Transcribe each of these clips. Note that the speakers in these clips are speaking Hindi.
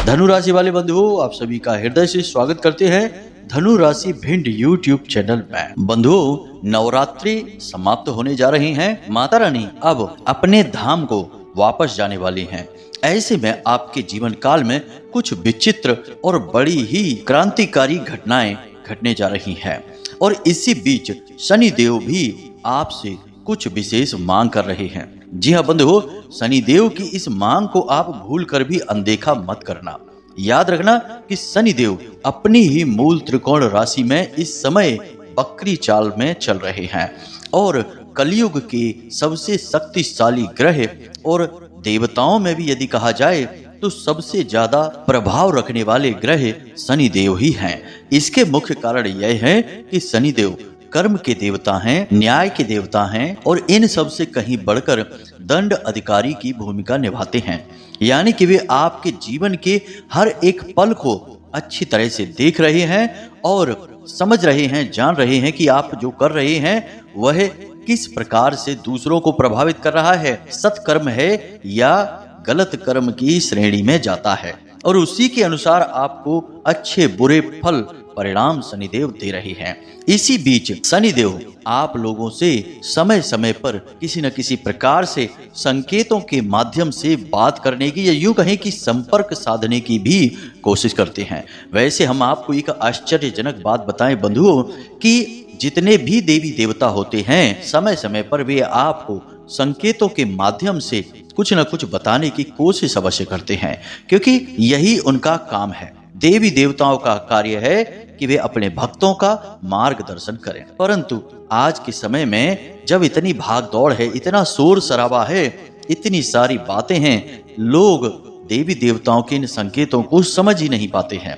धनु राशि वाले बंधुओं, आप सभी का हृदय से स्वागत करते हैं धनु राशि भिंड यूट्यूब चैनल में। बंधुओं, नवरात्रि समाप्त होने जा रही हैं। माता रानी अब अपने धाम को वापस जाने वाली हैं। ऐसे में आपके जीवन काल में कुछ विचित्र और बड़ी ही क्रांतिकारी घटनाएं घटने जा रही हैं और इसी बीच शनि देव भी आपसे कुछ विशेष मांग कर रहे हैं। जी हाँ बंधुओं, शनि देव की इस मांग को आप भूल कर भी अनदेखा मत करना। याद रखना कि शनि देव अपनी ही मूल त्रिकोण राशि में इस समय बकरी चाल में चल रहे हैं और कलयुग के सबसे शक्तिशाली ग्रह और देवताओं में भी यदि कहा जाए तो सबसे ज्यादा प्रभाव रखने वाले ग्रह शनि देव ही हैं। इसके मुख्य कारण यह है कि शनि देव कर्म के देवता हैं, न्याय के देवता हैं और इन सब से कहीं बढ़कर दंड अधिकारी की भूमिका निभाते हैं। यानी कि वे आपके जीवन के हर एक पल को अच्छी तरह से देख रहे हैं और समझ रहे हैं, जान रहे हैं कि आप जो कर रहे हैं वह किस प्रकार से दूसरों को प्रभावित कर रहा है, सत्कर्म है या गलत कर्म की श्रेणी में जाता है, और उसी के अनुसार आपको अच्छे बुरे फल परिणाम शनिदेव दे रहे हैं। इसी बीच शनिदेव आप लोगों से समय समय पर किसी न किसी प्रकार से संकेतों के माध्यम से बात करने की या यूं कहें कि संपर्क साधने की भी कोशिश करते हैं। वैसे हम आपको एक आश्चर्यजनक बात बताएं बंधुओं कि जितने भी देवी देवता होते हैं समय समय पर वे आपको संकेतों के माध्यम से कुछ न कुछ बताने की कोशिश अवश्य करते हैं, क्योंकि यही उनका काम है। देवी देवताओं का कार्य है कि वे अपने भक्तों का मार्गदर्शन करें। परंतु आज के समय में जब इतनी भाग दौड़ है, इतना शोर शराबा है, इतनी सारी बातें हैं, लोग देवी देवताओं के इन संकेतों को समझ ही नहीं पाते हैं।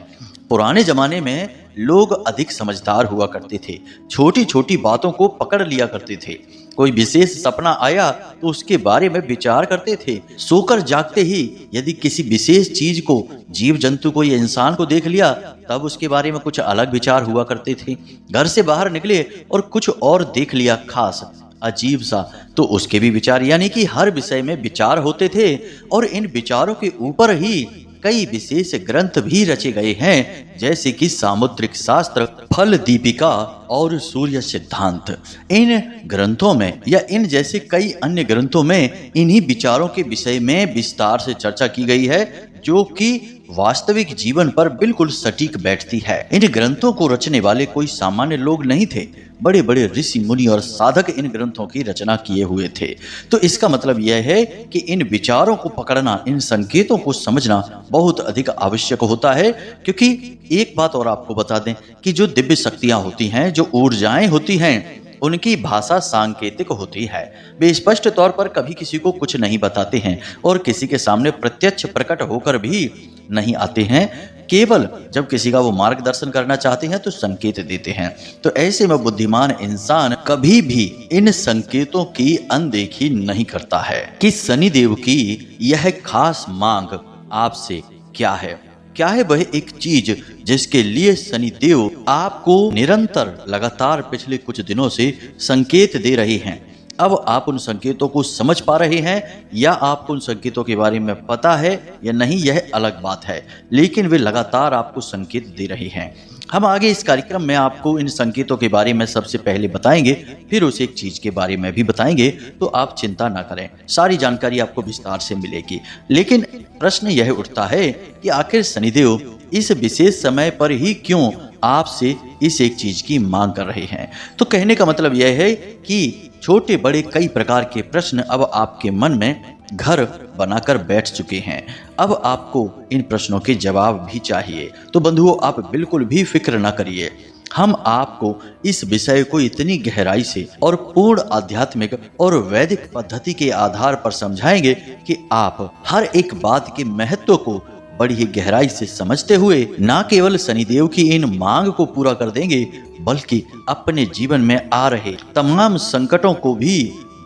पुराने जमाने में लोग अधिक समझदार हुआ करते थे, छोटी छोटी बातों को पकड़ लिया करते थे। कोई विशेष सपना आया तो उसके बारे में विचार करते थे। सोकर जागते ही यदि किसी विशेष चीज को, जीव जंतु को या इंसान को देख लिया तब उसके बारे में कुछ अलग विचार हुआ करते थे। घर से बाहर निकले और कुछ और देख लिया खास अजीब सा, तो उसके भी विचार, यानी कि हर विषय में विचार होते थे और इन विचारों के ऊपर ही कई विशेष ग्रंथ भी रचे गए हैं, जैसे कि सामुद्रिक शास्त्र, फल दीपिका और सूर्य सिद्धांत। इन ग्रंथों में या इन जैसे कई अन्य ग्रंथों में इन्हीं विचारों के विषय में विस्तार से चर्चा की गई है, जो कि वास्तविक जीवन पर बिल्कुल सटीक बैठती है। इन ग्रंथों को रचने वाले कोई सामान्य लोग नहीं थे, बड़े बड़े ऋषि मुनि और साधक इन ग्रंथों की रचना किए हुए थे। तो इसका मतलब यह है कि इन विचारों को पकड़ना, इन संकेतों को समझना बहुत अधिक आवश्यक होता है। क्योंकि एक बात और आपको बता दें कि जो दिव्य शक्तियां होती हैं, जो ऊर्जाएं होती हैं, उनकी भाषा सांकेतिक होती है। वे स्पष्ट तौर पर कभी किसी को कुछ नहीं बताते हैं और किसी के सामने प्रत्यक्ष प्रकट होकर भी नहीं आते हैं। केवल जब किसी का वो मार्गदर्शन करना चाहते हैं तो संकेत देते हैं। तो ऐसे में बुद्धिमान इंसान कभी भी इन संकेतों की अनदेखी नहीं करता है कि शनिदेव की यह खास मांग आपसे क्या है। क्या है वह एक चीज जिसके लिए शनिदेव आपको निरंतर लगातार पिछले कुछ दिनों से संकेत दे रहे हैं। अब आप उन संकेतों को समझ पा रहे हैं या आपको उन संकेतों के बारे में पता है या नहीं, यह अलग बात है, लेकिन वे लगातार आपको संकेत दे रहे हैं। हम आगे इस कार्यक्रम में आपको इन संकेतों के बारे में सबसे पहले बताएंगे, फिर उस एक चीज के बारे में भी बताएंगे, तो आप चिंता ना करें, सारी जानकारी आपको विस्तार से मिलेगी। लेकिन प्रश्न यह उठता है कि आखिर शनिदेव इस विशेष समय पर ही क्यों आपसे इस एक चीज की मांग कर रहे हैं। तो कहने का मतलब यह है कि छोटे बड़े कई प्रकार के प्रश्न अब आपके मन में घर बनाकर बैठ चुके हैं। अब आपको इन प्रश्नों के जवाब भी चाहिए। तो बंधुओं, आप बिल्कुल भी फिक्र ना करिए, हम आपको इस विषय को इतनी गहराई से और पूर्ण आध्यात्मिक और वैदिक पद्धति के आधार पर समझाएंगे कि आप हर एक बात के महत्व को बड़ी ही गहराई से समझते हुए न केवल शनिदेव की इन मांग को पूरा कर देंगे, बल्कि अपने जीवन में आ रहे तमाम संकटों को भी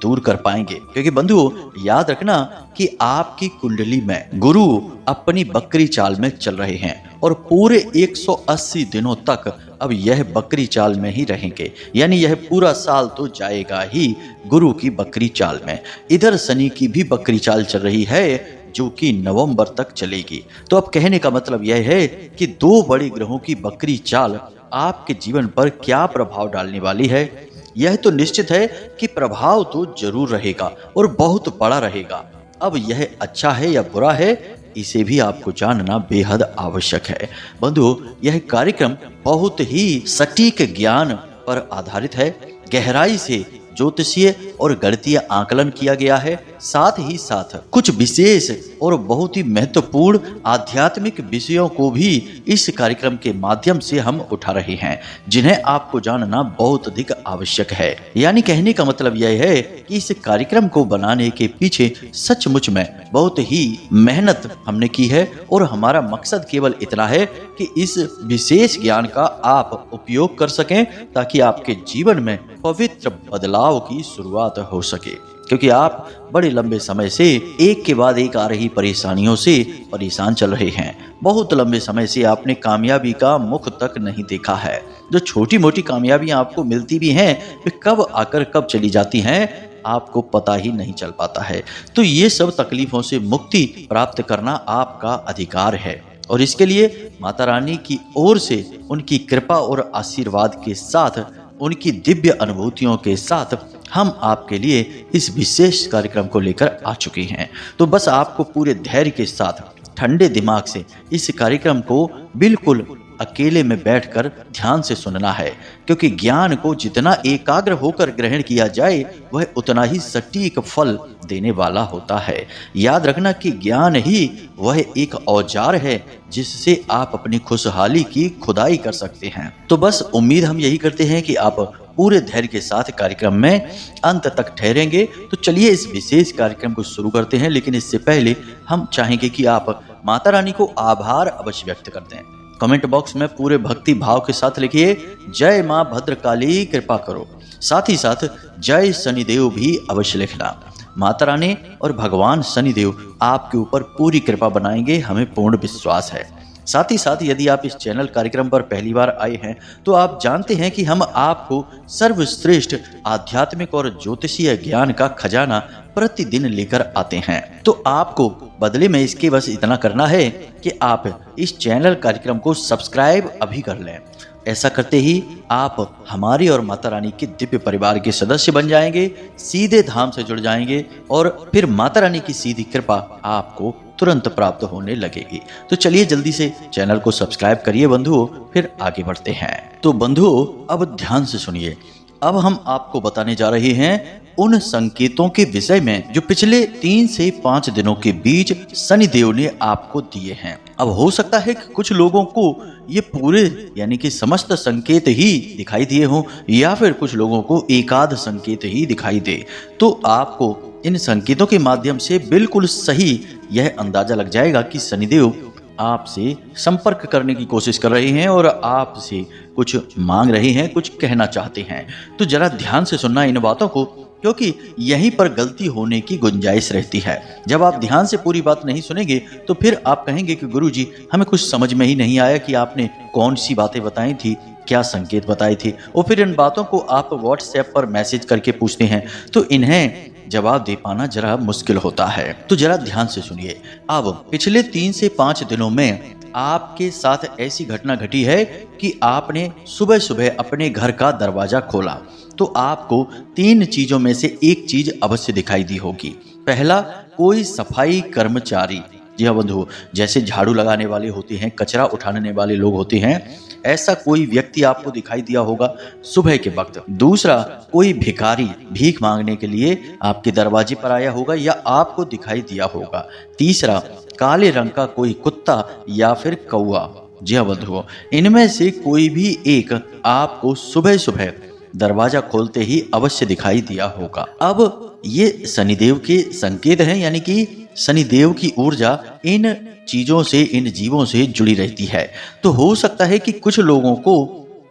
दूर कर पाएंगे। क्योंकि बंधुओं, याद रखना कि आपकी कुंडली में गुरु अपनी बकरी चाल में चल रहे हैं और पूरे 180 दिनों तक अब यह बकरी चाल में ही रहेंगे, यानी यह पूरा साल तो जाएगा ही गुरु की बकरी चाल में। इधर शनि की भी बकरी चाल चल रही है, जो कि नवंबर तक चलेगी। तो अब कहने का मतलब यह है कि 2 बड़े ग्रहों की वक्री चाल आपके जीवन पर क्या प्रभाव डालने वाली है। यह तो निश्चित है कि प्रभाव तो जरूर रहेगा और बहुत बड़ा रहेगा। अब यह अच्छा है या बुरा है, इसे भी आपको जानना बेहद आवश्यक है। बंधुओं, यह कार्यक्रम बहुत ही सटीक ज्ञान पर आधारित है। गहराई से ज्योतिषीय और गणितीय आकलन किया गया है। साथ ही साथ कुछ विशेष और बहुत ही महत्वपूर्ण आध्यात्मिक विषयों को भी इस कार्यक्रम के माध्यम से हम उठा रहे हैं, जिन्हें आपको जानना बहुत अधिक आवश्यक है। यानी कहने का मतलब यह है कि इस कार्यक्रम को बनाने के पीछे सचमुच में बहुत ही मेहनत हमने की है और हमारा मकसद केवल इतना है कि इस विशेष ज्ञान का आप उपयोग कर सकें, ताकि आपके जीवन में पवित्र बदलाव की शुरुआत हो सके। क्योंकि आप बड़े लंबे समय से एक के बाद एक आ रही परेशानियों से परेशान चल रहे हैं। बहुत लंबे समय से आपने कामयाबी का मुख तक नहीं देखा है। जो छोटी मोटी कामयाबियां आपको मिलती भी हैं, वे कब आकर कब चली जाती हैं, आपको पता ही नहीं चल पाता है। तो ये सब तकलीफों से मुक्ति प्राप्त करना आपका अधिकार है, और इसके लिए माता रानी की ओर से उनकी कृपा और आशीर्वाद के साथ, उनकी दिव्य अनुभूतियों के साथ हम आपके लिए इस विशेष कार्यक्रम को लेकर आ चुके हैं। तो बस आपको पूरे धैर्य के साथ ठंडे दिमाग से इस कार्यक्रम को बिल्कुल अकेले में बैठकर ध्यान से सुनना है, क्योंकि ज्ञान को जितना एकाग्र होकर ग्रहण किया जाए, वह उतना ही सटीक फल देने वाला होता है। याद रखना कि ज्ञान ही वह एक औजार है जिससे आप अपनी खुशहाली की खुदाई कर सकते हैं। तो बस उम्मीद हम यही करते हैं कि आप पूरे धैर्य के साथ कार्यक्रम में अंत तक ठहरेंगे। तो चलिए इस विशेष कार्यक्रम को शुरू करते हैं, लेकिन इससे पहले हम चाहेंगे कि आप माता रानी को आभार अवश्य व्यक्त कर दें। कमेंट बॉक्स में पूरे भक्ति भाव के साथ लिखिए, जय मां भद्रकाली कृपा करो। साथ ही साथ जय शनिदेव भी अवश्य लिखना। माता रानी और भगवान शनिदेव आपके ऊपर पूरी कृपा बनाएंगे, हमें पूर्ण विश्वास है। साथ ही साथ यदि आप इस चैनल कार्यक्रम पर पहली बार आए हैं, तो आप जानते हैं कि हम आपको सर्वश्रेष्ठ आध्यात्मिक और ज्योतिषीय ज्ञान का खजाना प्रतिदिन लेकर आते हैं। तो आपको बदले में इसके बस इतना करना है कि आप इस चैनल कार्यक्रम को सब्सक्राइब अभी कर लें। ऐसा करते ही आप हमारी और माता रानी के दिव्य परिवार के सदस्य बन जाएंगे, सीधे धाम से जुड़ जाएंगे, और फिर माता रानी की सीधी कृपा आपको तुरंत प्राप्त होने लगेगी। तो चलिए जल्दी से चैनल को सब्सक्राइब करिए बंधुओं, फिर आगे बढ़ते हैं। तो बंधुओं, अब ध्यान से सुनिए। अब हम आपको बताने जा रहे हैं उन संकेतों के विषय में जो पिछले 3 से 5 दिनों के बीच शनिदेव ने आपको दिए हैं। अब हो सकता है कि कुछ लोगों को ये पूरे यानी कि समस्त संकेत ही दिखाई दिए हों, या फिर कुछ लोगों को एकाध संकेत ही दिखाई दे। तो आपको इन संकेतों के माध्यम से बिल्कुल सही यह अंदाजा लग जाएगा कि शनिदेव आपसे संपर्क करने की कोशिश कर रहे हैं और आपसे कुछ मांग रहे हैं, कुछ कहना चाहते हैं। तो जरा ध्यान से सुनना इन बातों को, क्योंकि यहीं पर गलती होने की गुंजाइश रहती है। जब आप ध्यान से पूरी बात नहीं सुनेंगे तो फिर आप कहेंगे कि गुरुजी, हमें कुछ समझ में ही नहीं आया कि आपने कौन सी बातें बताई थी, क्या संकेत बताए थे। और फिर इन बातों को आप व्हाट्सएप पर मैसेज करके पूछते हैं, तो इन्हें जवाब दे पाना जरा मुश्किल होता है। तो जरा ध्यान से सुनिए। अब पिछले 3 से 5 दिनों में आपके साथ ऐसी घटना घटी है कि आपने सुबह सुबह अपने घर का दरवाजा खोला तो आपको 3 चीजों में से एक चीज अवश्य दिखाई दी होगी। पहला, कोई सफाई कर्मचारी, जी हाँ बंधु, जैसे झाड़ू लगाने वाले होते हैं, कचरा उठाने वाले लोग होते हैं, ऐसा कोई व्यक्ति आपको दिखाई दिया होगा सुबह के वक्त। दूसरा, कोई भिखारी भीख मांगने के लिए आपके दरवाजे पर आया होगा या आपको दिखाई दिया होगा। तीसरा, काले रंग का कोई कुत्ता या फिर कौवा। जी हाँ बंधुओं, इनमें से कोई भी एक आपको सुबह सुबह दरवाजा खोलते ही अवश्य दिखाई दिया होगा। अब ये शनिदेव के संकेत हैं, यानी कि शनिदेव की ऊर्जा इन चीजों से, इन जीवों से जुड़ी रहती है। तो हो सकता है कि कुछ लोगों को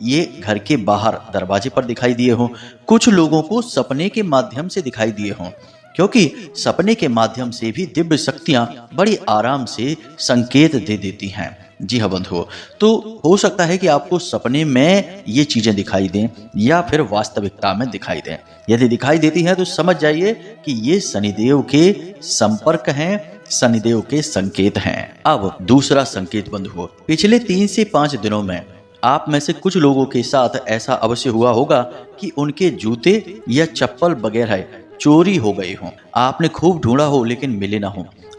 ये घर के बाहर दरवाजे पर दिखाई दिए हों, कुछ लोगों को सपने के माध्यम से दिखाई दिए हों, क्योंकि सपने के माध्यम से भी दिव्य शक्तियां बड़ी आराम से संकेत दे देती हैं। जी हाँ बंधुओं, तो हो सकता है कि आपको सपने में ये चीजें दिखाई दें या फिर वास्तविकता में दिखाई दें। यदि दिखाई देती हैं तो समझ जाइए कि ये शनिदेव के संपर्क हैं, शनिदेव के संकेत हैं। अब दूसरा संकेत बंधुओं, पिछले 3 से 5 दिनों में आप में से कुछ लोगों के साथ ऐसा अवश्य हुआ होगा कि उनके जूते या चप्पल वगैरह चोरी हो गए हों। आपने खूब ढूंढा हो लेकिन मिले ना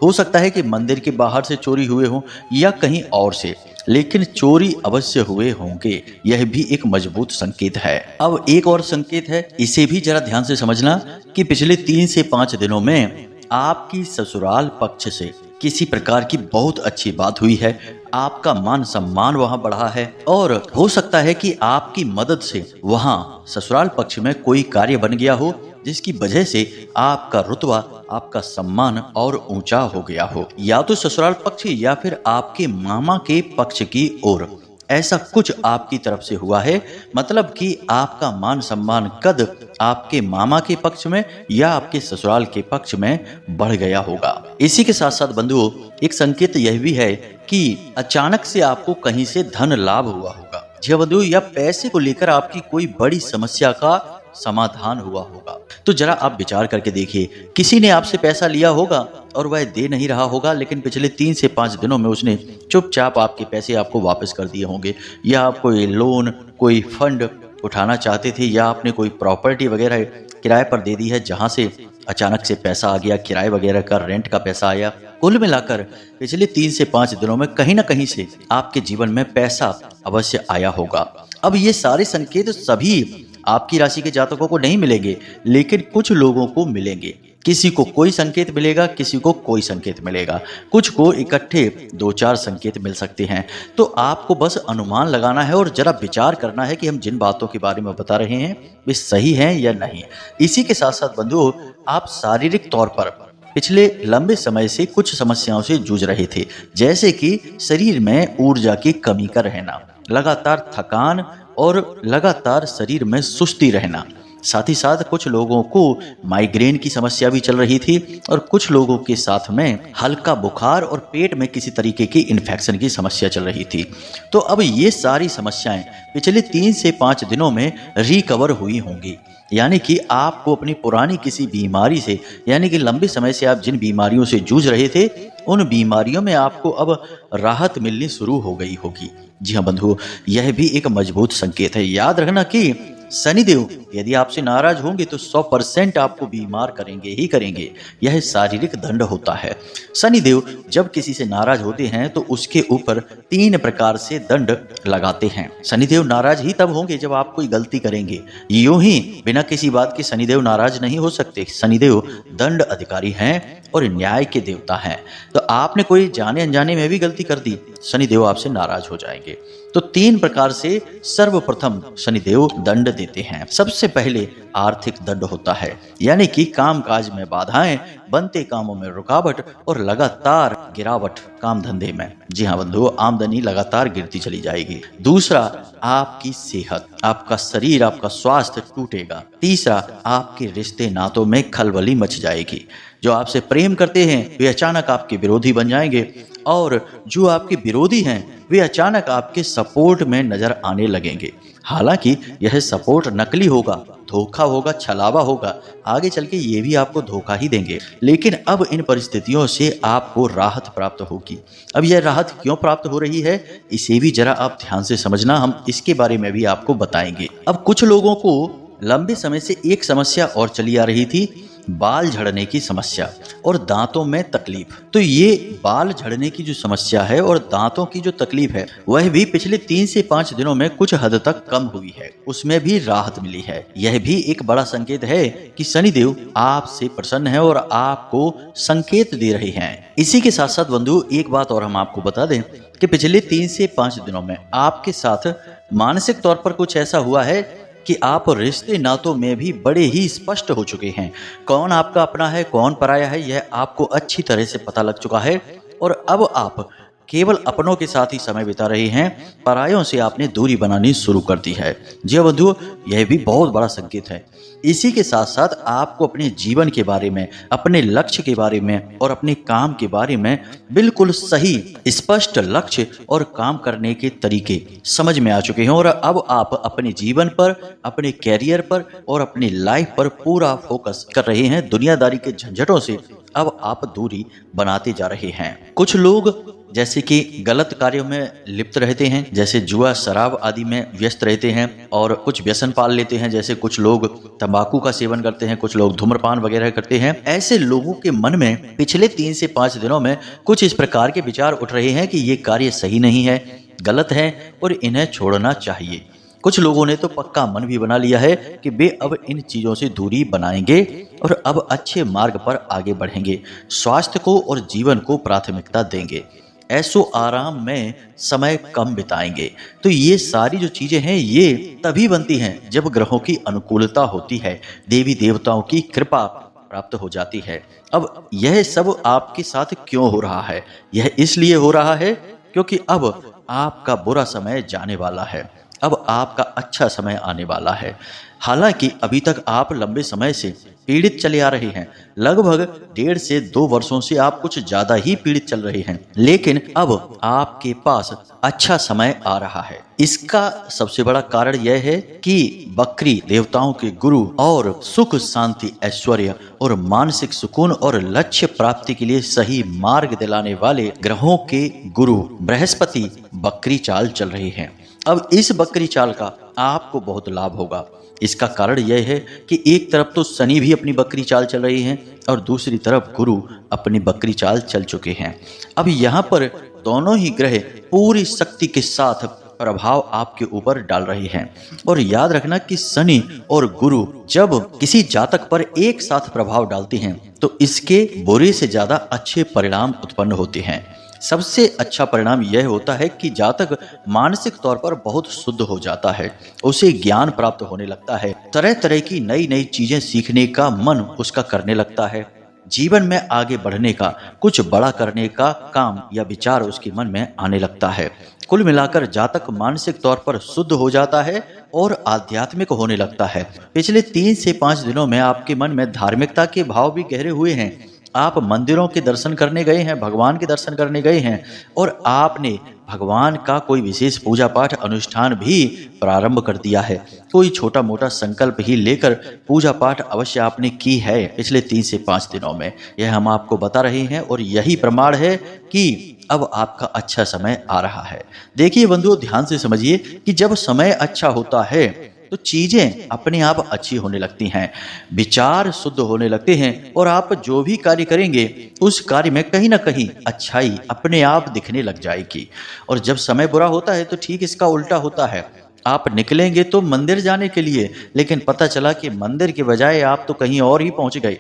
हो सकता है कि मंदिर के बाहर से चोरी हुए हों या कहीं और से, लेकिन चोरी अवश्य हुए होंगे। यह भी एक मजबूत संकेत है। अब एक और संकेत है, इसे भी जरा ध्यान से समझना कि पिछले 3 से 5 दिनों में आपकी ससुराल पक्ष से किसी प्रकार की बहुत अच्छी बात हुई है। आपका मान सम्मान वहां बढ़ा है और हो सकता है कि आपकी मदद से वहां ससुराल पक्ष में कोई कार्य बन गया हो, जिसकी वजह से आपका रुतबा, आपका सम्मान और ऊंचा हो गया हो। या तो ससुराल पक्ष या फिर आपके मामा के पक्ष की ओर ऐसा कुछ आपकी तरफ से हुआ है। मतलब कि आपका मान सम्मान कद आपके मामा के पक्ष में या आपके ससुराल के पक्ष में बढ़ गया होगा। इसी के साथ साथ बंधुओं, एक संकेत यह भी है कि अचानक से आपको कहीं से धन लाभ हुआ होगा। जी बंधुओं, या पैसे को लेकर आपकी कोई बड़ी समस्या का समाधान हुआ होगा। तो जरा आप विचार करके देखिए, किसी ने आपसे पैसा लिया होगा और वह दे नहीं रहा होगा, लेकिन पिछले 3 से 5 दिनों में उसने चुपचाप आपके पैसे आपको वापस कर दिए होंगे। या आप कोई लोन, कोई फंड उठाना चाहते थे या आपने कोई प्रॉपर्टी वगैरह किराए पर दे दी है, जहां से अचानक से पैसा आ गया, किराए वगैरह का, रेंट का पैसा आया। कुल मिलाकर पिछले 3 से 5 दिनों में कहीं ना कहीं से आपके जीवन में पैसा अवश्य आया होगा। अब ये सारे संकेत सभी आपकी राशि के जातकों को नहीं मिलेंगे, लेकिन कुछ लोगों को मिलेंगे। किसी को कोई संकेत मिलेगा, किसी को कोई संकेत मिलेगा, कुछ को इकट्ठे 2-4 संकेत मिल सकते हैं। तो आपको बस अनुमान लगाना है और जरा विचार करना है कि हम जिन बातों के बारे में बता रहे हैं वे सही हैं या नहीं। इसी के साथ साथ बंधुओं, आप शारीरिक तौर पर पिछले लंबे समय से कुछ समस्याओं से जूझ रहे थे, जैसे कि शरीर में ऊर्जा की कमी का रहना, लगातार थकान और लगातार शरीर में सुस्ती रहना। साथ ही साथ कुछ लोगों को माइग्रेन की समस्या भी चल रही थी और कुछ लोगों के साथ में हल्का बुखार और पेट में किसी तरीके की इन्फेक्शन की समस्या चल रही थी। तो अब ये सारी समस्याएं पिछले 3 से 5 दिनों में रिकवर हुई होंगी। यानी कि आपको अपनी पुरानी किसी बीमारी से, यानी कि लंबे समय से आप जिन बीमारियों से जूझ रहे थे, उन बीमारियों में आपको अब राहत मिलनी शुरू हो गई होगी। जी हाँ बंधुओं, यह भी एक मजबूत संकेत है। याद रखना कि शनिदेव यदि आपसे नाराज होंगे तो 100% आपको बीमार करेंगे ही करेंगे। यह शारीरिक दंड होता है। शनिदेव जब किसी से नाराज होते हैं तो उसके ऊपर 3 प्रकार से दंड लगाते हैं। शनिदेव नाराज ही तब होंगे जब आप कोई गलती करेंगे। यूं ही बिना किसी बात के शनिदेव नाराज नहीं हो सकते। शनिदेव दंड अधिकारी हैं और न्याय के देवता हैं। तो आपने कोई जाने अनजाने में भी गलती कर दी, शनिदेव आपसे नाराज हो जाएंगे। तो 3 प्रकार से सर्वप्रथम शनिदेव दंड देते हैं। सबसे पहले आर्थिक दंड होता है, यानी कि कामकाज में बाधाएं, बनते कामों में रुकावट और लगातार गिरावट काम धंधे में। जी हाँ बंधुओं, आमदनी लगातार गिरती चली जाएगी। दूसरा, आपकी सेहत, आपका शरीर, आपका स्वास्थ्य टूटेगा। तीसरा, आपके रिश्ते नातों में खलबली मच जाएगी। जो आपसे प्रेम करते हैं वे अचानक आपके विरोधी बन जाएंगे और जो आपके विरोधी हैं वे अचानक आपके सपोर्ट में नजर आने लगेंगे। हालांकि यह सपोर्ट नकली होगा, धोखा होगा, छलावा होगा। आगे चल के ये भी आपको धोखा ही देंगे। लेकिन अब इन परिस्थितियों से आपको राहत प्राप्त होगी। अब यह राहत क्यों प्राप्त हो रही है, इसे भी जरा आप ध्यान से समझना। हम इसके बारे में भी आपको बताएंगे। अब कुछ लोगों को लंबे समय से एक समस्या और चली आ रही थी, बाल झड़ने की समस्या और दांतों में तकलीफ। तो ये बाल झड़ने की जो समस्या है और दांतों की जो तकलीफ है, वह भी पिछले 3 से 5 दिनों में कुछ हद तक कम हुई है, उसमें भी राहत मिली है। यह भी एक बड़ा संकेत है कि शनिदेव आपसे प्रसन्न है और आपको संकेत दे रहे हैं। इसी के साथ साथ बंधु, एक बात और हम आपको बता दें कि पिछले 3 से 5 दिनों में आपके साथ मानसिक तौर पर कुछ ऐसा हुआ है कि आप रिश्ते नातों में भी बड़े ही स्पष्ट हो चुके हैं। कौन आपका अपना है, कौन पराया है, यह आपको अच्छी तरह से पता लग चुका है। और अब आप केवल अपनों के साथ ही समय बिता रहे हैं, परायों से आपने दूरी बनानी शुरू कर दी है। जी हाँ बंधुओं, यह भी बहुत बड़ा संकेत है। इसी के साथ साथ आपको अपने जीवन के बारे में, अपने लक्ष्य के बारे में और अपने काम के बारे में बिल्कुल सही स्पष्ट लक्ष्य और काम करने के तरीके समझ में आ चुके हैं और अब आप अपने जीवन पर, अपने कैरियर पर और अपनी लाइफ पर पूरा फोकस कर रहे हैं। दुनियादारी के झंझटों से अब आप दूरी बनाते जा रहे हैं। कुछ लोग जैसे कि गलत कार्यों में लिप्त रहते हैं, जैसे जुआ शराब आदि में व्यस्त रहते हैं और कुछ व्यसन पाल लेते हैं, जैसे कुछ लोग तंबाकू का सेवन करते हैं, कुछ लोग धूम्रपान वगैरह करते हैं। ऐसे लोगों के मन में पिछले 3 से 5 दिनों में कुछ इस प्रकार के विचार उठ रहे हैं कि ये कार्य सही नहीं है, गलत है और इन्हें छोड़ना चाहिए। कुछ लोगों ने तो पक्का मन भी बना लिया है कि वे अब इन चीजों से दूरी बनाएंगे और अब अच्छे मार्ग पर आगे बढ़ेंगे, स्वास्थ्य को और जीवन को प्राथमिकता देंगे, ऐसो आराम में समय कम बिताएंगे। तो ये सारी जो चीजें हैं ये तभी बनती हैं जब ग्रहों की अनुकूलता होती है, देवी देवताओं की कृपा प्राप्त हो जाती है। अब यह सब आपके साथ क्यों हो रहा है? यह इसलिए हो रहा है क्योंकि अब आपका बुरा समय जाने वाला है, अब आपका अच्छा समय आने वाला है। हालांकि अभी तक आप लंबे समय से पीड़ित चले आ रहे हैं, लगभग 1.5 से 2 वर्षों से आप कुछ ज्यादा ही पीड़ित चल रहे हैं, लेकिन अब आपके पास अच्छा समय आ रहा है। इसका सबसे बड़ा कारण यह है कि बकरी देवताओं के गुरु और सुख शांति ऐश्वर्य और मानसिक सुकून और लक्ष्य प्राप्ति के लिए सही मार्ग दिलाने वाले ग्रहों के गुरु बृहस्पति बकरी चाल चल रहे हैं। अब इस बकरी चाल का आपको बहुत लाभ होगा। इसका कारण यह है कि एक तरफ तो शनि भी अपनी बकरी चाल चल रही हैं और दूसरी तरफ गुरु अपनी बकरी चाल चल चुके हैं। अब यहाँ पर दोनों ही ग्रह पूरी शक्ति के साथ प्रभाव आपके ऊपर डाल रहे हैं। और याद रखना कि शनि और गुरु जब किसी जातक पर एक साथ प्रभाव डालते हैं तो इसके बुरे से ज्यादा अच्छे परिणाम उत्पन्न होते हैं। सबसे अच्छा परिणाम यह होता है कि जातक मानसिक तौर पर बहुत शुद्ध हो जाता है, उसे ज्ञान प्राप्त होने लगता है, तरह तरह की नई नई चीजें सीखने का मन उसका करने लगता है, जीवन में आगे बढ़ने का, कुछ बड़ा करने का काम या विचार उसके मन में आने लगता है। कुल मिलाकर जातक मानसिक तौर पर शुद्ध हो जाता है और आध्यात्मिक होने लगता है। पिछले 3 से 5 दिनों में आपके मन में धार्मिकता के भाव भी गहरे हुए हैं। आप मंदिरों के दर्शन करने गए हैं, भगवान के दर्शन करने गए हैं और आपने भगवान का कोई विशेष पूजा पाठ अनुष्ठान भी प्रारंभ कर दिया है। कोई छोटा मोटा संकल्प ही लेकर पूजा पाठ अवश्य आपने की है पिछले 3 से 5 दिनों में। यह हम आपको बता रहे हैं और यही प्रमाण है कि अब आपका अच्छा समय आ रहा है। देखिए बंधुओं, ध्यान से समझिए कि जब समय अच्छा होता है तो चीजें अपने आप अच्छी होने लगती हैं, विचार शुद्ध होने लगते हैं और आप जो भी कार्य करेंगे उस कार्य में कहीं ना कहीं अच्छाई अपने आप दिखने लग जाएगी। और जब समय बुरा होता है तो ठीक इसका उल्टा होता है। आप निकलेंगे तो मंदिर जाने के लिए, लेकिन पता चला कि मंदिर के बजाय आप तो कहीं और ही पहुंच गए।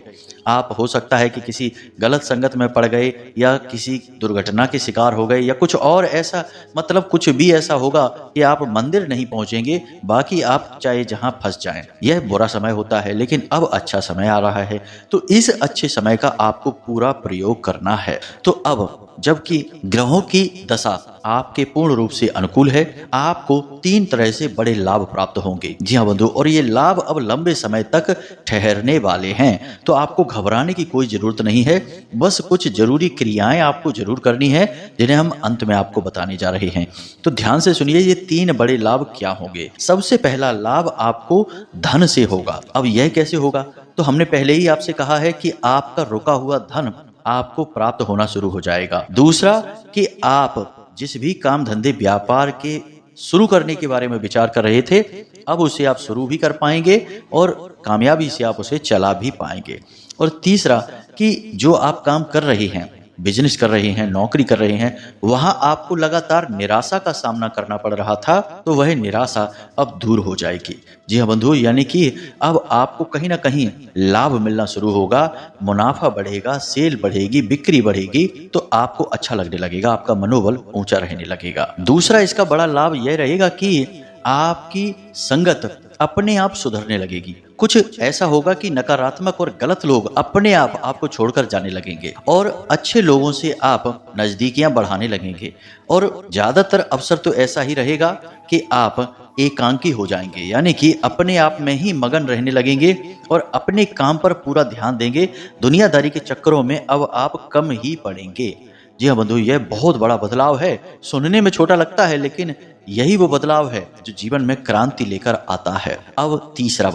आप हो सकता है कि किसी गलत संगत में पड़ गए या किसी दुर्घटना के शिकार हो गए या कुछ और ऐसा, मतलब कुछ भी ऐसा होगा कि आप मंदिर नहीं पहुंचेंगे, बाकी आप चाहे जहां फंस जाएं। यह बुरा समय होता है, लेकिन अब अच्छा समय आ रहा है, तो इस अच्छे समय का आपको पूरा प्रयोग करना है। तो अब जबकि ग्रहों की दशा आपके पूर्ण रूप से अनुकूल है, आपको 3 तरह से बड़े लाभ प्राप्त होंगे। जी हाँ बंधु, और ये लाभ अब लंबे समय तक ठहरने वाले हैं, तो आपको घबराने की कोई जरूरत नहीं है। बस कुछ जरूरी क्रियाएं आपको जरूर करनी है जिन्हें हम अंत में आपको बताने जा रहे हैं। तो ध्यान से सुनिए, ये 3 बड़े लाभ क्या होंगे। सबसे पहला लाभ आपको धन से होगा। अब यह कैसे होगा? तो हमने पहले ही आपसे कहा है कि आपका रुका हुआ धन आपको प्राप्त होना शुरू हो जाएगा। दूसरा कि आप जिस भी काम धंधे व्यापार के शुरू करने के बारे में विचार कर रहे थे, अब उसे आप शुरू भी कर पाएंगे और कामयाबी से आप उसे चला भी पाएंगे। और तीसरा कि जो आप काम कर रहे हैं, बिजनेस कर रहे हैं, नौकरी कर रहे हैं, वहां आपको लगातार निराशा का सामना करना पड़ रहा था, तो वह निराशा अब दूर हो जाएगी। जी हाँ बंधु, यानी कि अब आपको कहीं ना कहीं लाभ मिलना शुरू होगा, मुनाफा बढ़ेगा, सेल बढ़ेगी, बिक्री बढ़ेगी, तो आपको अच्छा लगने लगेगा, आपका मनोबल ऊंचा रहने लगेगा। दूसरा इसका बड़ा लाभ यह रहेगा कि आपकी संगत अपने आप सुधरने लगेगी। कुछ ऐसा होगा कि नकारात्मक और गलत लोग अपने आप आपको छोड़कर जाने लगेंगे और अच्छे लोगों से आप नजदीकियां बढ़ाने लगेंगे। और ज्यादातर अवसर तो ऐसा ही रहेगा कि आप एकांकी हो जाएंगे, यानी कि अपने आप में ही मगन रहने लगेंगे और अपने काम पर पूरा ध्यान देंगे। दुनियादारी के चक्करों में अब आप कम ही पड़ेंगे। जी हाँ बंधु, यह बहुत बड़ा बदलाव है। सुनने में छोटा लगता है, लेकिन यही वो बदलाव है जो जीवन में क्रांति लेकर आता है। अब तीसरा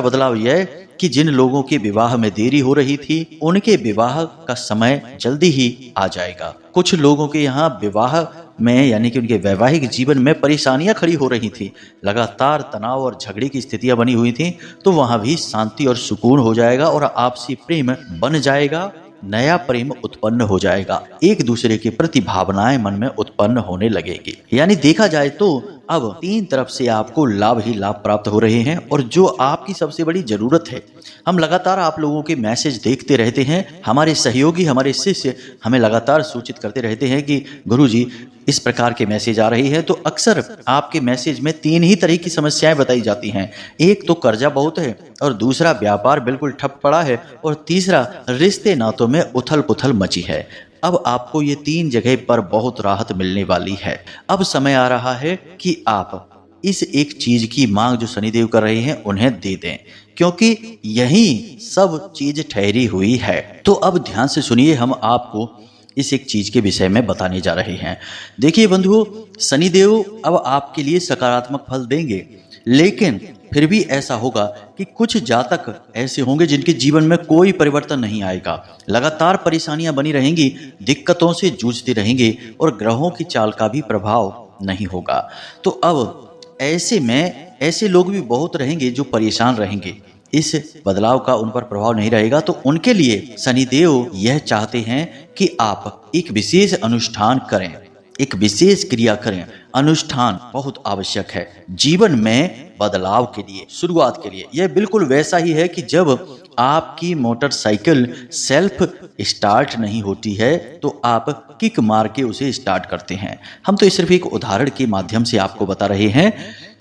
बदलाव यह कि जिन लोगों के विवाह में देरी हो रही थी, उनके विवाह का समय जल्दी ही आ जाएगा। कुछ लोगों के यहाँ विवाह में यानी कि उनके वैवाहिक जीवन में परेशानियां खड़ी हो रही थी, लगातार तनाव और झगड़े की स्थितियां बनी हुई थी, तो वहां भी शांति और सुकून हो जाएगा और आपसी प्रेम बन जाएगा। नया प्रेम उत्पन्न हो जाएगा, एक दूसरे के प्रति भावनाएं मन में उत्पन्न होने लगेगी। यानी देखा जाए तो अब 3 तरफ से आपको लाभ ही लाभ प्राप्त हो रहे हैं। और जो आपकी सबसे बड़ी जरूरत है, हम लगातार आप लोगों के मैसेज देखते रहते हैं। हमारे सहयोगी, हमारे शिष्य हमें लगातार सूचित करते रहते हैं कि गुरुजी इस प्रकार के मैसेज आ रही है। तो अक्सर आपके मैसेज में 3 ही तरह की समस्याएं बताई जाती हैं। एक तो कर्जा बहुत है, और दूसरा व्यापार बिल्कुल ठप पड़ा है, और तीसरा रिश्ते नातों में उथल पुथल मची है। अब आपको ये 3 जगह पर बहुत राहत मिलने वाली है। अब समय आ रहा है कि आप इस एक चीज की मांग जो शनिदेव कर रहे हैं उन्हें दे दें, क्योंकि यही सब चीज ठहरी हुई है। तो अब ध्यान से सुनिए, हम आपको इस एक चीज के विषय में बताने जा रहे हैं। देखिए बंधुओं, शनिदेव अब आपके लिए सकारात्मक फल देंगे, लेकिन फिर भी ऐसा होगा कि कुछ जातक ऐसे होंगे जिनके जीवन में कोई परिवर्तन नहीं आएगा। लगातार परेशानियां बनी रहेंगी, दिक्कतों से जूझते रहेंगे और ग्रहों की चाल का भी प्रभाव नहीं होगा। तो अब ऐसे में ऐसे लोग भी बहुत रहेंगे जो परेशान रहेंगे, इस बदलाव का उन पर प्रभाव नहीं रहेगा। तो उनके लिए शनिदेव यह चाहते हैं कि आप एक विशेष अनुष्ठान करें, एक विशेष क्रिया करें। अनुष्ठान बहुत आवश्यक है जीवन में बदलाव के लिए, शुरुआत के लिए। यह बिल्कुल वैसा ही है कि जब आपकी मोटरसाइकिल सेल्फ स्टार्ट नहीं होती है तो आप किक मार के उसे स्टार्ट करते हैं। हम तो सिर्फ एक उदाहरण के माध्यम से आपको बता रहे हैं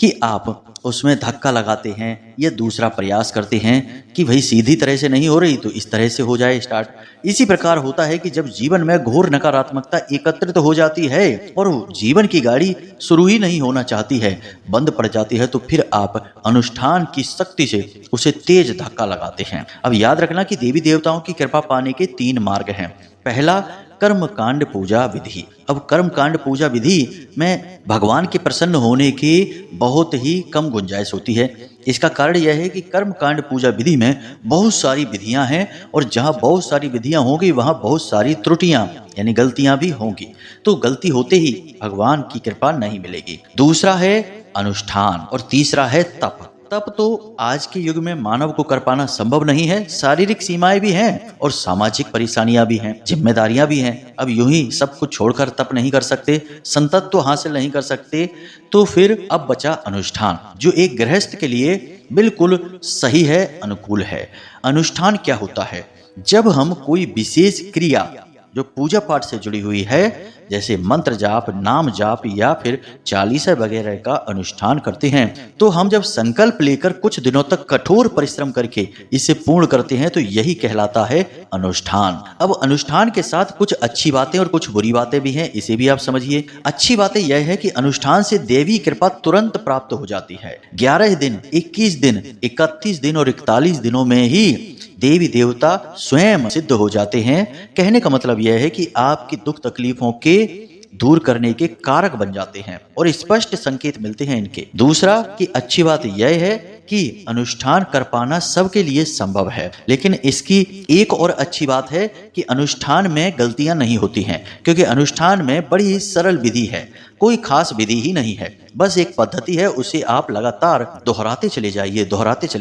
कि आप उसमें धक्का लगाते हैं या दूसरा प्रयास करते हैं कि भाई सीधी तरह से नहीं हो रही तो इस तरह से हो जाए स्टार्ट। इसी प्रकार होता है कि जब जीवन में घोर नकारात्मकता एकत्रित हो जाती है और जीवन की गाड़ी शुरू ही नहीं होना चाहती है, बंद पड़ जाती है, तो फिर आप अनुष्ठान की शक्ति से उसे तेज धक्का लगाते हैं। अब याद रखना कि देवी देवताओं की कृपा पाने के 3 मार्ग हैं। पहला, कर्मकांड पूजा विधि। अब कर्मकांड पूजा विधि में भगवान के प्रसन्न होने की बहुत ही कम गुंजाइश होती है। इसका कारण यह है कि कर्मकांड पूजा विधि में बहुत सारी विधियां हैं, और जहां बहुत सारी विधियां होंगी वहां बहुत सारी त्रुटियां यानी गलतियां भी होंगी। तो गलती होते ही भगवान की कृपा नहीं मिलेगी। दूसरा है अनुष्ठान, और तीसरा है तप। तप तो आज के युग में मानव को कर पाना संभव नहीं है। शारीरिक सीमाएं भी हैं और सामाजिक परेशानियां भी हैं, जिम्मेदारियां भी हैं। अब यूं ही सब कुछ छोड़कर तप नहीं कर सकते, संतत्व हासिल नहीं कर सकते। तो फिर अब बचा अनुष्ठान, जो एक गृहस्थ के लिए बिल्कुल सही है, अनुकूल है। अनुष्ठान क्या होता है? जब हम कोई विशेष क्रिया जो पूजा पाठ से जुड़ी हुई है, जैसे मंत्र जाप, नाम जाप या फिर चालीसा वगैरह का अनुष्ठान करते हैं, तो हम जब संकल्प लेकर कुछ दिनों तक कठोर परिश्रम करके इसे पूर्ण करते हैं तो यही कहलाता है अनुष्ठान। अब अनुष्ठान के साथ कुछ अच्छी बातें और कुछ बुरी बातें भी हैं, इसे भी आप समझिए। अच्छी बातें यह है कि अनुष्ठान से देवी कृपा तुरंत प्राप्त हो जाती है। 11 दिन, 21 दिन, 31 दिन और 41 दिनों में ही देवी देवता स्वयं सिद्ध हो जाते हैं। कहने का मतलब यह है कि आपकी दुख तकलीफों के दूर करने के कारक बन जाते हैं और स्पष्ट संकेत मिलते हैं इनके। दूसरा की अच्छी बात यह है कि अनुष्ठान कर पाना सबके लिए संभव है, लेकिन इसकी एक और अच्छी बात है कि अनुष्ठान में गलतियां नहीं होती हैं, क्योंकि अनुष्ठान में बड़ी सरल विधि है, कोई खास विधि ही नहीं है, बस एक पद्धति है, उसे आप लगातार दोहराते चले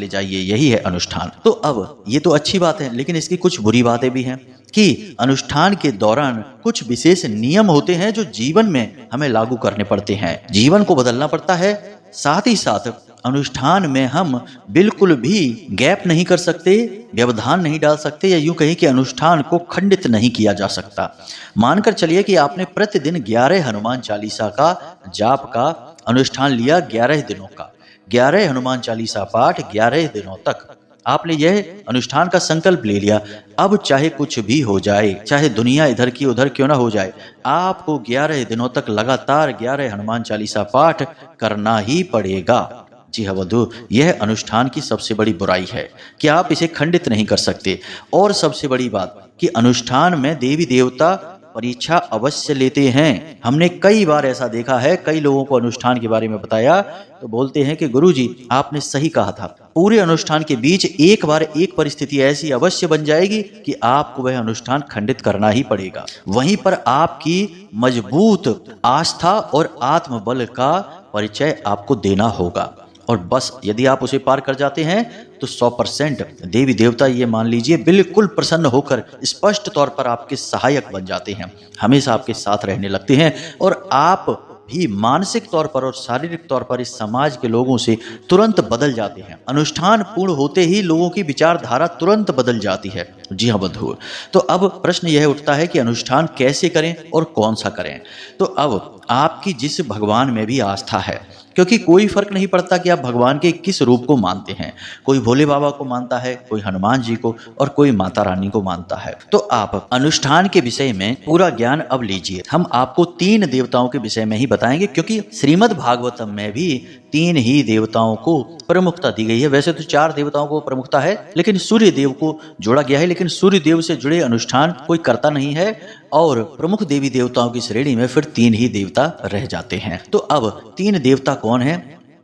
जाइए, यही है अनुष्ठान। तो अब ये तो अच्छी बात है, लेकिन इसकी कुछ बुरी बातें भी हैं कि अनुष्ठान के दौरान कुछ विशेष नियम होते हैं जो जीवन में हमें लागू करने पड़ते हैं, जीवन को बदलना पड़ता है। साथ ही साथ अनुष्ठान में हम बिल्कुल भी गैप नहीं कर सकते, व्यवधान नहीं डाल सकते, या यूं कहें कि अनुष्ठान को खंडित नहीं किया जा सकता। मानकर चलिए कि आपने प्रतिदिन 11 हनुमान चालीसा का जाप का अनुष्ठान लिया 11 दिनों का। 11 हनुमान चालीसा पाठ 11 दिनों तक। आपने यह अनुष्ठान का संकल्प ले लिया, अब चाहे कुछ भी हो जाए, चाहे दुनिया इधर की उधर क्यों ना हो जाए, आपको 11 दिनों तक लगातार 11 हनुमान चालीसा पाठ करना ही पड़ेगा। जी हाँ बंधु, यह अनुष्ठान की सबसे बड़ी बुराई है कि आप इसे खंडित नहीं कर सकते। और सबसे बड़ी बात कि अनुष्ठान में देवी देवता परीक्षा अवश्य लेते हैं। हमने कई बार ऐसा देखा है, कई लोगों को अनुष्ठान के बारे में बताया तो बोलते हैं कि गुरुजी आपने सही कहा था, पूरे अनुष्ठान के बीच एक बार एक परिस्थिति ऐसी अवश्य बन जाएगी कि आपको वह अनुष्ठान खंडित करना ही पड़ेगा। वहीं पर आपकी मजबूत आस्था और आत्मबल का परिचय आपको देना होगा, और बस यदि आप उसे पार कर जाते हैं तो 100% देवी देवता ये मान लीजिए बिल्कुल प्रसन्न होकर स्पष्ट तौर पर आपके सहायक बन जाते हैं, हमेशा आपके साथ रहने लगते हैं, और आप भी मानसिक तौर पर और शारीरिक तौर पर इस समाज के लोगों से तुरंत बदल जाते हैं। अनुष्ठान पूर्ण होते ही लोगों की विचारधारा तुरंत बदल जाती है। जी हाँ बंधु, तो अब प्रश्न यह उठता है कि अनुष्ठान कैसे करें और कौन सा करें। तो अब आपकी जिस भगवान में भी आस्था है, क्योंकि कोई फर्क नहीं पड़ता कि आप भगवान के किस रूप को मानते हैं, कोई भोले बाबा को मानता है, कोई हनुमान जी को, और कोई माता रानी को मानता है। तो आप अनुष्ठान के विषय में पूरा ज्ञान अब लीजिए। हम आपको 3 देवताओं के विषय में ही बताएंगे, क्योंकि श्रीमद् भागवतम में भी 3 ही देवताओं को प्रमुखता दी गई है। वैसे तो 4 देवताओं को प्रमुखता है, लेकिन सूर्य देव को जोड़ा गया है, लेकिन सूर्य देव से जुड़े अनुष्ठान कोई करता नहीं है, और प्रमुख देवी देवताओं की श्रेणी में फिर 3 ही देवता रह जाते हैं। तो अब 3 देवता कौन है?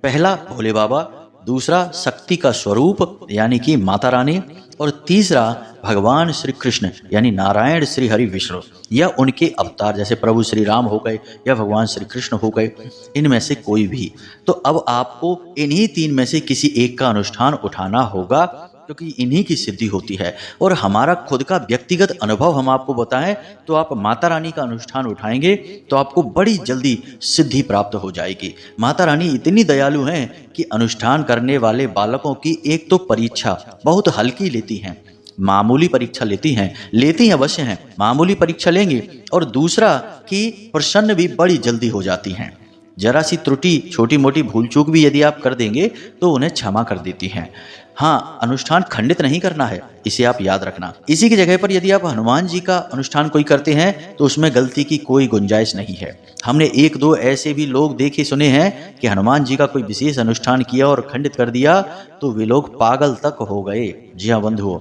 पहला भोले बाबा, दूसरा शक्ति का स्वरूप यानी कि माता रानी, और तीसरा भगवान श्री कृष्ण यानी नारायण श्री हरि विष्णु या उनके अवतार, जैसे प्रभु श्री राम हो गए या भगवान श्री कृष्ण हो गए, इनमें से कोई भी। तो अब आपको इन्हीं 3 में से किसी एक का अनुष्ठान उठाना होगा, क्योंकि इन्हीं की सिद्धि होती है। और हमारा खुद का व्यक्तिगत अनुभव हम आपको बताएं तो आप माता रानी का अनुष्ठान उठाएंगे तो आपको बड़ी जल्दी सिद्धि प्राप्त हो जाएगी। माता रानी इतनी दयालु हैं कि अनुष्ठान करने वाले बालकों की एक तो परीक्षा बहुत हल्की लेती हैं, मामूली परीक्षा लेती अवश्य हैं, मामूली परीक्षा लेंगे, और दूसरा कि प्रसन्न भी बड़ी जल्दी हो जाती हैं। जरा सी त्रुटि, छोटी मोटी भूल चूक भी यदि आप कर देंगे तो उन्हें क्षमा कर देती हैं। हाँ, अनुष्ठान खंडित नहीं करना है, इसे आप याद रखना। इसी की जगह पर यदि आप हनुमान जी का अनुष्ठान कोई करते हैं तो उसमें गलती की कोई गुंजाइश नहीं है। हमने 1-2 ऐसे भी लोग देखे सुने हैं कि हनुमान जी का कोई विशेष अनुष्ठान किया और खंडित कर दिया तो वे लोग पागल तक हो गए। जी हाँ बंधुओं,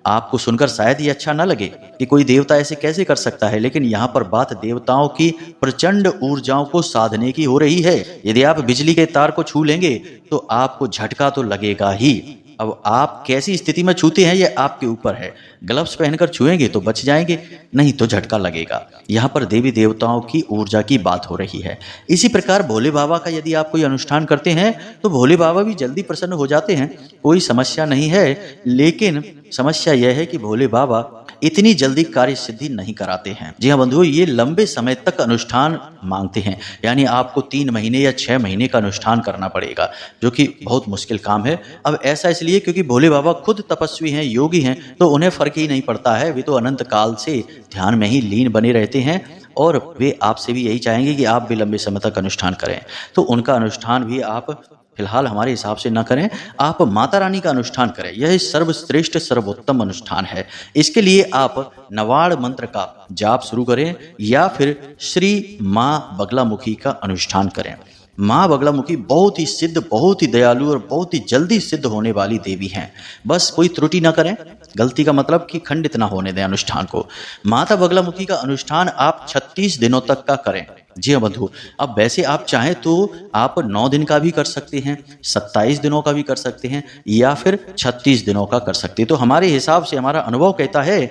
आपको सुनकर शायद ये अच्छा न लगे कि कोई देवता ऐसे कैसे कर सकता है, लेकिन यहाँ पर बात देवताओं की प्रचंड ऊर्जाओं को साधने की हो रही है। यदि आप बिजली के तार को छू लेंगे तो आपको झटका तो लगेगा ही। अब आप कैसी स्थिति में छूते हैं ये आपके ऊपर है। ग्लव्स पहनकर छुएंगे तो बच जाएंगे, नहीं तो झटका लगेगा। यहाँ पर देवी देवताओं की ऊर्जा की बात हो रही है। इसी प्रकार भोले बाबा का यदि आप कोई अनुष्ठान करते हैं तो भोले बाबा भी जल्दी प्रसन्न हो जाते हैं, कोई समस्या नहीं है। लेकिन समस्या यह है कि भोले बाबा इतनी जल्दी कार्य सिद्धि नहीं कराते हैं। जी हाँ बंधुओं, ये लंबे समय तक अनुष्ठान मांगते हैं, यानी आपको 3 महीने या 6 महीने का अनुष्ठान करना पड़ेगा, जो कि बहुत मुश्किल काम है। अब ऐसा इसलिए क्योंकि भोले बाबा खुद तपस्वी हैं, योगी हैं, तो उन्हें फर्क ही नहीं पड़ता है। वे तो अनंत काल से ध्यान में ही लीन बने रहते हैं, और वे आपसे भी यही चाहेंगे कि आप भी लंबे समय तक अनुष्ठान करें। तो उनका अनुष्ठान भी आप फिलहाल हमारे हिसाब से ना करें, आप माता रानी का अनुष्ठान करें। यह सर्वश्रेष्ठ सर्वोत्तम अनुष्ठान है। इसके लिए आप नवाड़ मंत्र का जाप शुरू करें या फिर श्री माँ बगलामुखी का अनुष्ठान करें। माँ बगलामुखी बहुत ही सिद्ध, बहुत ही दयालु और बहुत ही जल्दी सिद्ध होने वाली देवी हैं। बस कोई त्रुटि ना करें, गलती का मतलब कि खंडित ना होने दें अनुष्ठान को। माता बगलामुखी का अनुष्ठान आप 36 दिनों तक का करें। जी हाँ बंधु, अब वैसे आप चाहें तो आप 9 दिन का भी कर सकते हैं, 27 दिनों का भी कर सकते हैं, या फिर 36 दिनों का कर सकते हैं। तो हमारे हिसाब से हमारा अनुभव कहता है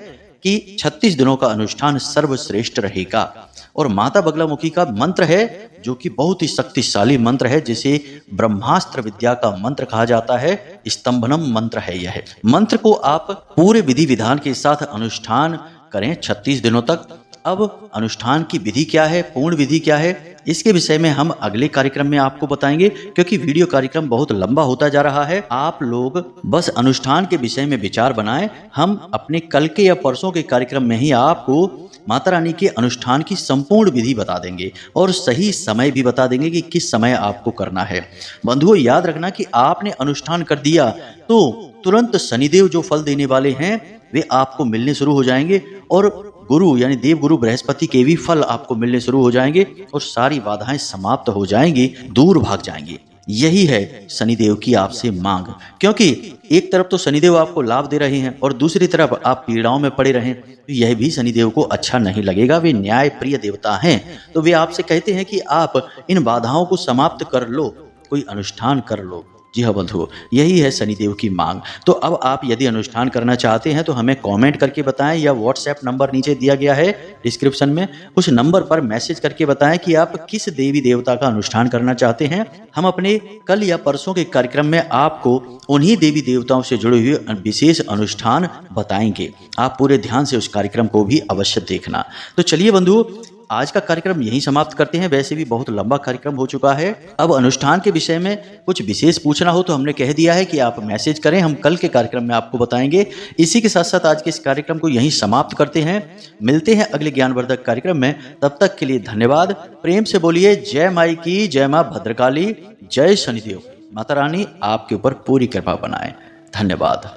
कि 36 दिनों का अनुष्ठान सर्वश्रेष्ठ रहेगा। और माता बगलामुखी का मंत्र है जो कि बहुत ही शक्तिशाली मंत्र है, जिसे ब्रह्मास्त्र विद्या का मंत्र कहा जाता है। स्तंभनम मंत्र है यह मंत्र को आप पूरे विधि विधान के साथ अनुष्ठान करें 36 दिनों तक। अब अनुष्ठान की विधि क्या है, पूर्ण विधि क्या है, इसके विषय में हम अगले कार्यक्रम में आपको बताएंगे, क्योंकि वीडियो कार्यक्रम बहुत लंबा होता जा रहा है। आप लोग बस अनुष्ठान के विषय में विचार बनाएं। हम अपने कल के या परसों के कार्यक्रम में ही आपको माता रानी के अनुष्ठान की संपूर्ण विधि बता देंगे और सही समय भी बता देंगे कि किस समय आपको करना है। बंधुओं, याद रखना कि आपने अनुष्ठान कर दिया तो तुरंत शनिदेव जो फल देने वाले हैं वे आपको मिलने शुरू हो जाएंगे और गुरु यानी देव गुरु बृहस्पति के भी फल आपको मिलने शुरू हो जाएंगे और सारी बाधाएं समाप्त हो जाएंगी, दूर भाग जाएंगी। यही है शनिदेव की आपसे मांग, क्योंकि एक तरफ तो शनिदेव आपको लाभ दे रहे हैं और दूसरी तरफ आप पीड़ाओं में पड़े रहें, तो यह भी शनिदेव को अच्छा नहीं लगेगा। वे न्याय प्रिय देवता हैं, तो वे आपसे कहते हैं कि आप इन बाधाओं को समाप्त कर लो, कोई अनुष्ठान कर लो। जी हाँ बंधुओं, यही है शनिदेव की मांग। तो अब आप यदि अनुष्ठान करना चाहते हैं तो हमें कमेंट करके बताएं या व्हाट्सएप नंबर नीचे दिया गया है डिस्क्रिप्शन में, उस नंबर पर मैसेज करके बताएं कि आप किस देवी देवता का अनुष्ठान करना चाहते हैं। हम अपने कल या परसों के कार्यक्रम में आपको उन्हीं देवी देवताओं से जुड़े हुए विशेष अनुष्ठान बताएंगे। आप पूरे ध्यान से उस कार्यक्रम को भी अवश्य देखना। तो चलिए बंधुओं, आज का कार्यक्रम यहीं समाप्त करते हैं। वैसे भी बहुत लंबा कार्यक्रम हो चुका है। अब अनुष्ठान के विषय में कुछ विशेष पूछना हो तो हमने कह दिया है कि आप मैसेज करें, हम कल के कार्यक्रम में आपको बताएंगे। इसी के साथ साथ आज के इस कार्यक्रम को यहीं समाप्त करते हैं। मिलते हैं अगले ज्ञानवर्धक कार्यक्रम में, तब तक के लिए धन्यवाद। प्रेम से बोलिए जय माई की, जय माँ भद्रकाली, जय शनिदेव। माता रानी आपके ऊपर पूरी कृपा बनाए। धन्यवाद।